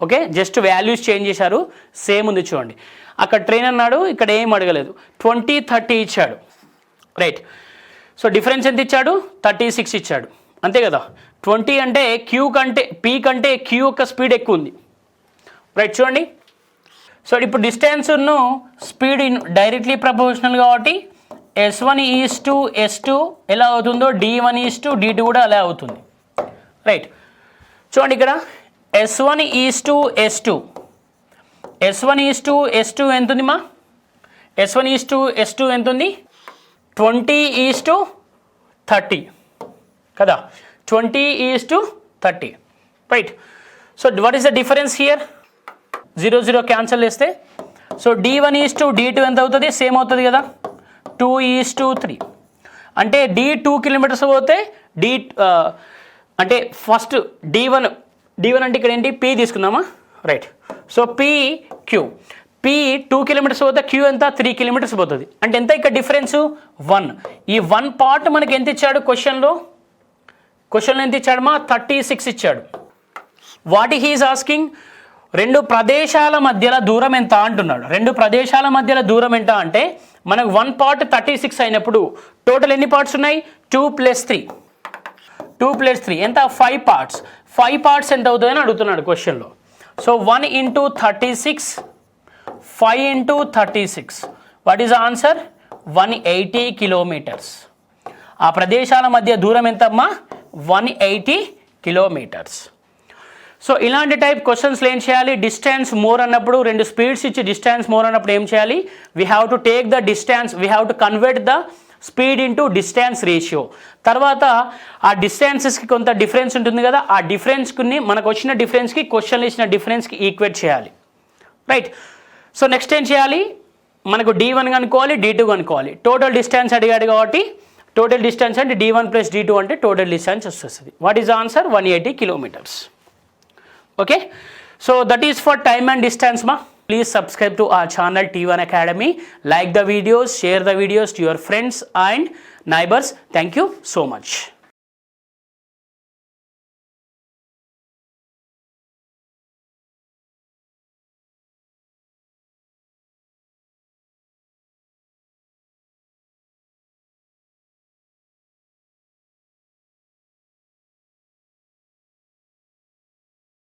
Okay, just values change చేశారు, same ఉంది చూడండి. అక్కడ train అన్నాడు, ఇక్కడ ఏం అడగలేదు. 20 30 ఇచ్చాడు, right. So difference ఎంత ఇచ్చాడు? 36 ఇచ్చాడు, అంతే కదా. 20 అంటే P కంటే Q యొక్క స్పీడ్ ఎక్కువ ఉంది, రైట్. చూడండి, సో ఇప్పుడు డిస్టెన్స్ను స్పీడ్ డైరెక్ట్లీ ప్రపోర్షనల్ కాబట్టి S1 = S2 ఎలా అవుతుందో D1 = D2 కూడా అలా అవుతుంది, రైట్. చూడండి, ఇక్కడ S1 = S2. S1 = S2 ఎంత ఉంది మా? S1 = S2 ఎంత ఉంది? 20 = 30 కదా. 20 = 30, right. So what is the difference here? 0 0 cancel చేస్తే సో D1 = D2 ఎంత అవుతుంది? సేమ్ అవుతుంది కదా, 2 = 3. అంటే D2 కిలోమీటర్స్ పోతే అంటే ఫస్ట్ D1 అంటే ఇక్కడ ఏంటి? P తీసుకుందామా, రైట్. సో Q 2 కిలోమీటర్స్ పోతే Q ఎంత? 3 కిలోమీటర్స్ పోతుంది. అంటే ఎంత ఇక్కడ డిఫరెన్స్? 1. ఈ 1 పార్ట్ మనకి ఎంత ఇచ్చాడు క్వశ్చన్లో ఎంత ఇచ్చాడు మా? 36 ఇచ్చాడు. What he is asking? రెండు ప్రదేశాల మధ్యల దూరం ఎంత అంటున్నాడు. రెండు ప్రదేశాల మధ్యల దూరం ఎంత అంటే మనకు 1 పార్ట్ 36 అయినప్పుడు టోటల్ ఎన్ని పార్ట్స్ ఉన్నాయి? 2 + 3. 2 + 3 ఎంత? 5 పార్ట్స్. 5 పార్ట్స్ ఎంత అవుతుందని అడుగుతున్నాడు క్వశ్చన్లో. So 1 × 36, 5 × 36. What is the answer? 180 kilometres. ఆ ప్రదేశాల మధ్య దూరం ఎంతమ్మా? 180 కిలోమీటర్స్. సో ఇలాంటి టైప్ క్వశ్చన్స్లో ఏం చేయాలి? డిస్టెన్స్ మోర్ అన్నప్పుడు, రెండు స్పీడ్స్ ఇచ్చి డిస్టెన్స్ మోర్ అన్నప్పుడు ఏం చేయాలి? We have to take the distance, we have to convert the speed into distance ratio. తర్వాత ఆ డిస్టెన్సెస్కి కొంత డిఫరెన్స్ ఉంటుంది కదా, ఆ డిఫరెన్స్ని మనకు వచ్చిన డిఫరెన్స్కి క్వశ్చన్లో ఇచ్చిన డిఫరెన్స్కి ఈక్వేట్ చేయాలి, రైట్. సో నెక్స్ట్ ఏం చేయాలి? మనకు D1 కనుక్కోవాలి, D2 కనుక్కోవాలి. టోటల్ డిస్టెన్స్ అడిగాడు కాబట్టి టోటల్ డిస్టెన్స్ అంటే D1 + D2 అంటే టోటల్ డిస్టెన్స్ వస్తుంది. What is the answer? 180 kilometres. Okay, so that is for time and distance మా. Please subscribe to our channel T1 Academy. Like the videos, share the videos to your friends and neighbors. Thank you so much.